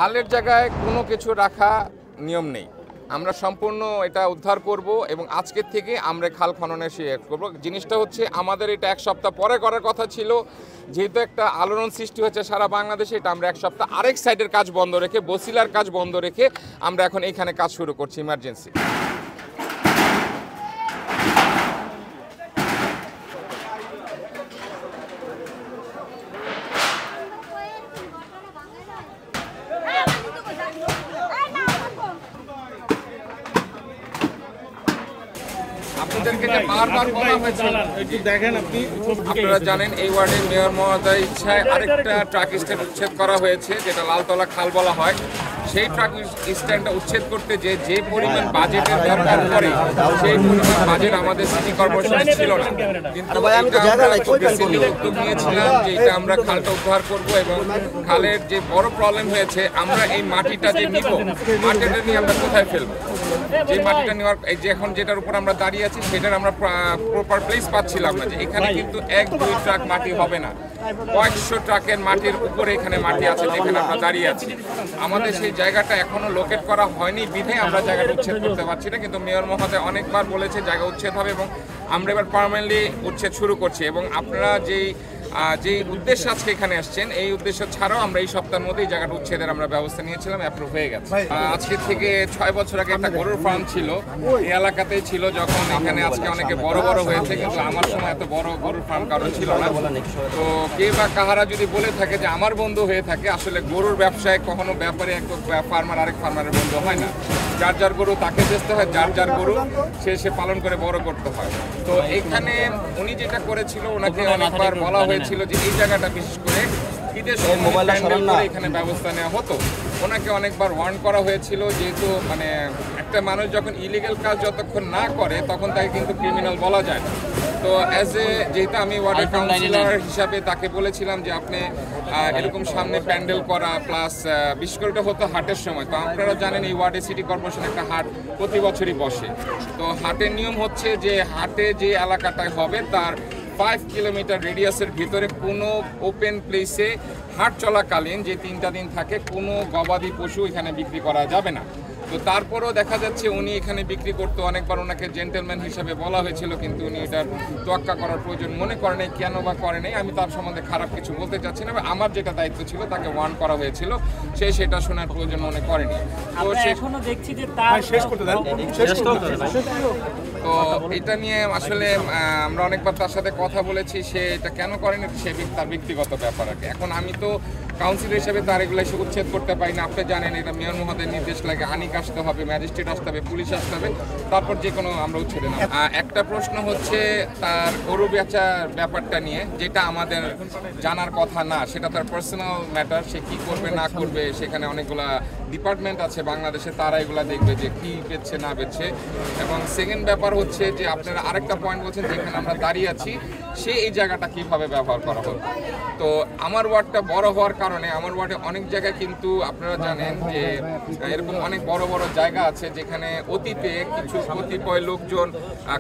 খালের জায়গায় কোনো কিছু রাখা নিয়ম নেই। আমরা সম্পূর্ণ এটা উদ্ধার করব এবং আজকের থেকে আমরা খাল খননের করব। জিনিসটা হচ্ছে আমাদের এটা এক সপ্তাহ পরে করার কথা ছিল, যেহেতু একটা আলোড়ন সৃষ্টি হয়েছে সারা বাংলাদেশে, এটা আমরা এক সপ্তাহ আরেক সাইডের কাজ বন্ধ রেখে, বসিলার কাজ বন্ধ রেখে আমরা এখন এইখানে কাজ শুরু করছি ইমার্জেন্সি। আপনাদেরকে যে বারবার বলা হয়েছে, আপনারা জানেন এই ওয়ার্ডের মেয়র মহোদয়ের ইচ্ছায় আরেকটা ট্রাক স্ট্যান্ড উচ্ছেদ করা হয়েছে, যেটা লালতলা খাল বলা হয়। সেই ট্রাক স্ট্যান্ডটা উচ্ছেদ করতে যে পরিমাণ বাজেটের দরকার পড়ে, সেই পরিমাণ বাজেট আমাদের সিটি কর্পোরেশনে ছিল না। কিন্তু উদ্যোগ নিয়েছিলাম যে এটা আমরা খালটা উদ্ধার করব এবং খালের যে বড় প্রবলেম হয়েছে, আমরা এই মাটিটা যে নিব, মাটিটা নিয়ে আমরা কোথায় ফেলবো? যে মাটিটা নেওয়ার এই যে এখন যেটার উপর আমরা দাঁড়িয়ে আছি, সেটার আমরা প্রপার প্লেস পাচ্ছিলাম না। যে এখানে কিন্তু 1-2 ট্রাক মাটি হবে না, কয়েকশো ট্রাকের মাটির উপরে এখানে মাটি আছে যেখানে আমরা দাঁড়িয়ে আছি। আমাদের সেই জায়গাটা এখনো লোকেট করা হয়নি বিধে আমরা জায়গাটা উচ্ছেদ করতে পারছি না। কিন্তু মেয়র মহোদয় অনেকবার বলেছে জায়গা উচ্ছেদ হবে এবং আমরা এবার পার্মানেন্টলি উচ্ছেদ শুরু করছি। এবং আপনারা যে উদ্দেশ্য আজকে এখানে আসছেন, এই উদ্দেশ্য ছাড়াও আমরা এই সপ্তাহের মধ্যেই জায়গাটা উচ্ছেদের আমরা ব্যবস্থা নিয়েছিলাম, অ্যাপ্রুভ হয়ে গেছে। আজকে থেকে 6 বছর আগে একটা গরুর ফার্ম ছিল, এই এলাকাতেই ছিল। যখন এখানে আজকে অনেকে বড় বড় হয়েছে, কিন্তু আমার সময় এত বড় গরুর ফার্ম কারো ছিল না। তো কে বা কাহারা যদি বলে থাকে যে আমার বন্ধু হয়ে থাকে, আসলে গরুর ব্যবসায় কখনো ব্যাপারে এক ফার্মার আরেক ফার্মারের বন্ধু হয় না। যার যার গরু তাকে বেচতে হয়, যার যার গরু সে পালন করে বড় করতে হয়। তো এইখানে উনি যেটা করেছিল, ওনাকে অনেকবার বলা হয়েছিল যে এই জায়গাটা বিশেষ করে ঈদের সময় প্যান্ডেল করে এখানে ব্যবস্থা নেওয়া হতো। ওনাকে অনেকবার ওয়ার্ন করা হয়েছিল, যেহেতু মানে একটা মানুষ যখন ইলিগাল কাজ যতক্ষণ না করে তখন তাকে কিন্তু ক্রিমিনাল বলা যায় না। তো যেহেতু আমি ওয়ার্ডের কাউন্সিলর হিসাবে তাকে বলেছিলাম যে আপনি এরকম সামনে প্যান্ডেল করা, প্লাস বিশেষ করে এটা হতো হাটের সময়। তো আপনারা জানেন এই ওয়ার্ডে সিটি কর্পোরেশন একটা হাট প্রতি বছরই বসে। তো হাটের নিয়ম হচ্ছে যে হাটে যে এলাকাটায় হবে তার 5 কিলোমিটার রেডিয়াসের ভিতরে কোনো ওপেন প্লেসে হাট চলাকালীন যে 3টা দিন থাকে, কোনো গবাদি পশু এখানে বিক্রি করা যাবে না। তো তারপরেও দেখা যাচ্ছে উনি এখানে বিক্রি করতে, অনেকবার ওনাকে জেন্টেলম্যান হিসেবে বলা হয়েছিল, কিন্তু উনি এটার তোয়াক্কা করার প্রয়োজন মনে করে নাই। কেন বা করে নাই আমি তার সম্বন্ধে খারাপ কিছু বলতে চাচ্ছি না। আমার যেটা দায়িত্ব ছিল তাকে ওয়ার্ন করা হয়েছিল, সেটা শোনার প্রয়োজন মনে করেনি। তো এটা নিয়ে আসলে আমরা অনেকবার তার সাথে কথা বলেছি, সে এটা কেন করেনি সে তার ব্যক্তিগত ব্যাপার আর কি। এখন আমি তো কাউন্সিলর হিসেবে তার এগুলো এসে উচ্ছেদ করতে পারি না। আপনি জানেন এটা মেয়র মহোদয়ের নির্দেশ লাগে, আনিক আসতে হবে, ম্যাজিস্ট্রেট আসতে হবে, পুলিশ আসতে হবে, তারপর যে কোনো আমরা উচ্ছেদে না। একটা প্রশ্ন হচ্ছে তার গরু বেচার ব্যাপারটা নিয়ে, যেটা আমাদের জানার কথা না, সেটা তার পার্সোনাল ম্যাটার। সে কী করবে না করবে, সেখানে অনেকগুলা ডিপার্টমেন্ট আছে বাংলাদেশে, তারা এগুলা দেখবে যে কী বেচছে না বেচছে। এবং সেকেন্ড ব্যাপার হচ্ছে যে আপনারা আরেকটা পয়েন্ট বলছেন যেখানে আমরা দাঁড়িয়ে আছি, সে এই জায়গাটা কিভাবে ব্যবহার করা হবে। তো আমার ওয়ার্ডটা বড় হওয়ার কারণে আমার ওয়ার্ডে অনেক জায়গায় কিন্তু আপনারা জানেন যে এরকম অনেক বড় বড় জায়গা আছে যেখানে অতীতে কিছু কতিপয় লোকজন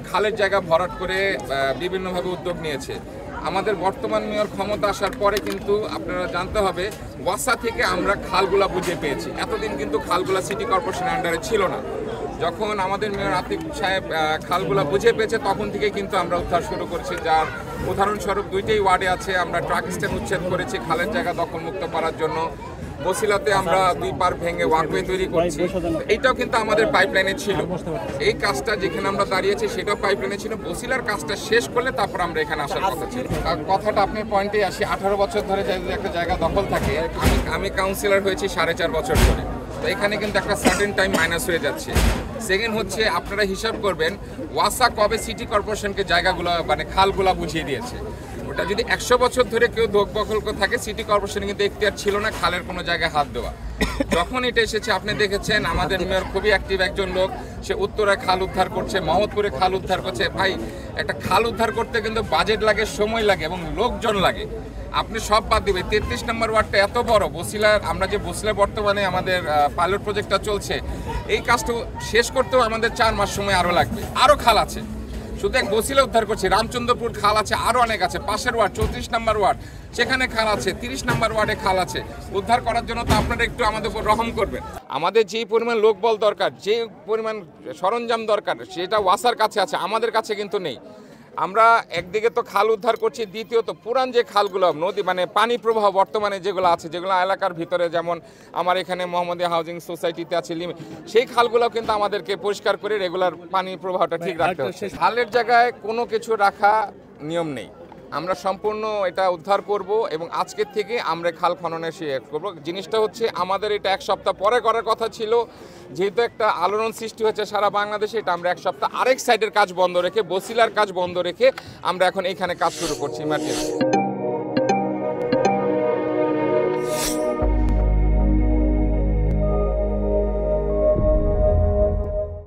খালের জায়গা ভরাট করে বিভিন্নভাবে উদ্যোগ নিয়েছে। আমাদের বর্তমান মেয়র ক্ষমতা আসার পরে কিন্তু আপনারা জানতে হবে, ওয়াসা থেকে আমরা খালগুলা বুঝে পেয়েছি। এতদিন কিন্তু খালগুলা সিটি কর্পোরেশনের আন্ডারে ছিল না। যখন আমাদের মেয়র আতিক সাহেব খালগুলা বুঝে পেয়েছে, তখন থেকে কিন্তু আমরা উদ্ধার শুরু করেছি। যার উদাহরণস্বরূপ 2টেই ওয়ার্ডে আছে, আমরা ট্রাক স্ট্যান্ড উচ্ছেদ করেছি খালের জায়গা দখলমুক্ত করার জন্য। বসিলাতে আমরা 2 পার ভেঙে ওয়াকওয়ে তৈরি করছি, এইটাও কিন্তু আমাদের পাইপলাইনে ছিল। এই কাজটা যেখানে আমরা দাঁড়িয়েছি সেটাও পাইপলাইনে ছিল। বসিলার কাজটা শেষ করলে তারপর আমরা এখানে আসার কথা ছিল। কথাটা আপনার পয়েন্টে আসি, 18 বছর ধরে যদি একটা জায়গা দখল থাকে, আমি কাউন্সিলর হয়েছি 4.5 বছর ধরে। তো এখানে কিন্তু একটা সার্টেন টাইম মাইনাস হয়ে যাচ্ছে। সেকেন্ড হচ্ছে আপনারা হিসাব করবেন ওয়াসা কবে সিটি কর্পোরেশনকে জায়গাগুলো মানে খালগুলা বুঝিয়ে দিয়েছে। ওটা যদি 100 বছর ধরে কেউ দখল থাকে, সিটি কর্পোরেশন কিন্তু এখতিয়ার ছিল না খালের কোনো জায়গায় হাত দেওয়া। যখন এটা এসেছে আপনি দেখেছেন আমাদের মেয়র খুবই অ্যাক্টিভ একজন লোক, সে উত্তরায় খাল উদ্ধার করছে, মহম্মদপুরে খাল উদ্ধার করছে। ভাই, একটা খাল উদ্ধার করতে কিন্তু বাজেট লাগে, সময় লাগে এবং লোকজন লাগে। আপনি সব বাদ দিবেন, 33 নম্বর ওয়ার্ডটা এত বড়, বসিলার আমরা যে বসিলার বর্তমানে আমাদের পাইলট প্রজেক্টটা চলছে, এই কাজটা শেষ করতেও আমাদের 4 মাস সময় আরও লাগবে, আরও খাল আছে। শুধু এক বসিলা উদ্ধার করছি, রামচন্দ্রপুর খাল আছে, আরও অনেক আছে, পাশের ওয়ার্ড 34 নম্বর ওয়ার্ড সেখানে খাল আছে, 30 নম্বর ওয়ার্ডে খাল আছে। উদ্ধার করার জন্য তো আপনারা একটু আমাদের উপর রহম করবেন। আমাদের যেই পরিমাণ লোকবল দরকার, যে পরিমাণ সরঞ্জাম দরকার, সেটা ওয়াসার কাছে আছে, আমাদের কাছে কিন্তু নেই। আমরা একদিকে তো খাল উদ্ধার করছি, দ্বিতীয়ত পুরান যে খালগুলো নদী মানে পানি প্রবাহ বর্তমানে যেগুলো আছে, যেগুলো এলাকার ভিতরে, যেমন আমার এখানে মোহাম্মদিয়া হাউজিং সোসাইটিতে আছে সেই খালগুলো কিন্তু আমাদেরকে পরিষ্কার করে রেগুলার পানি প্রবাহটা ঠিক রাখতে হচ্ছে। খালের জায়গায় কোনো কিছু রাখা নিয়ম নেই, আমরা সম্পূর্ণ এটা উদ্ধার করব এবং আজকের থেকে আমরা খাল খননের করব। জিনিসটা হচ্ছে আমাদের এটা এক সপ্তাহ পরে করার কথা ছিল, যেহেতু একটা আলোড়ন সৃষ্টি হচ্ছে সারা বাংলাদেশে, এটা আমরা এক সপ্তাহ আরেক সাইডের কাজ বন্ধ রেখে, বসিলার কাজ বন্ধ রেখে আমরা এখন এখানে কাজ শুরু করছি ইমার্জেন্সি।